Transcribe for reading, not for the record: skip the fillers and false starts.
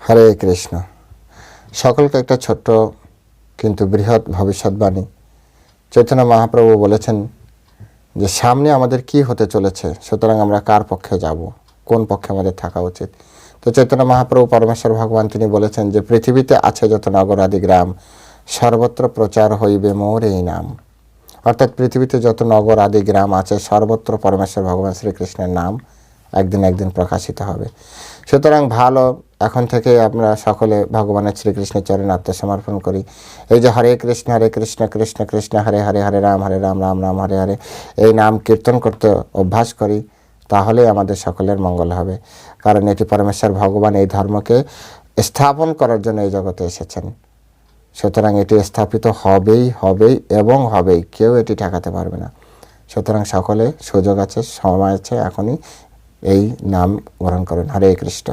হরে কৃষ্ণ। সকলকে একটা ছোট্ট কিন্তু বৃহৎ ভবিষ্যৎবাণী। চৈতন্য মহাপ্রভু বলেছেন যে সামনে আমাদের কি হতে চলেছে, সুতরাং আমরা কার পক্ষে যাব, কোন পক্ষে আমাদের থাকা উচিত। তো চৈতন্য মহাপ্রভু পরমেশ্বর ভগবান তিনি বলেছেন যে পৃথিবীতে আছে যত নগর আদি গ্রাম, সর্বত্র প্রচার হইবে মোর এই নাম। অর্থাৎ পৃথিবীতে যত নগর আদি গ্রাম আছে সর্বত্র পরমেশ্বর ভগবান শ্রীকৃষ্ণের নাম একদিন প্রকাশিত হবে। সুতরাং ভালো, এখন থেকে আমরা সকলে ভগবানের শ্রীকৃষ্ণের চরণে আত্মসমর্পণ করি। এই যে হরে কৃষ্ণ কৃষ্ণ কৃষ্ণ হরে হরে, হরে রাম রাম রাম হরে হরে, এই নাম কীর্তন করতে অভ্যাস করি, তাহলেই আমাদের সকলের মঙ্গল হবে। কারণ এটি পরমেশ্বর ভগবান এই ধর্মকে স্থাপন করার জন্য এই জগতে এসেছেন। সুতরাং এটি স্থাপিত হবেই এবং হবেই, কেউ এটি ঠেকাতে পারবে না। সুতরাং সকলে সুযোগ আছে, সময় আছে, এখনই এই নাম গ্রহণ করেন। হরে কৃষ্ণ।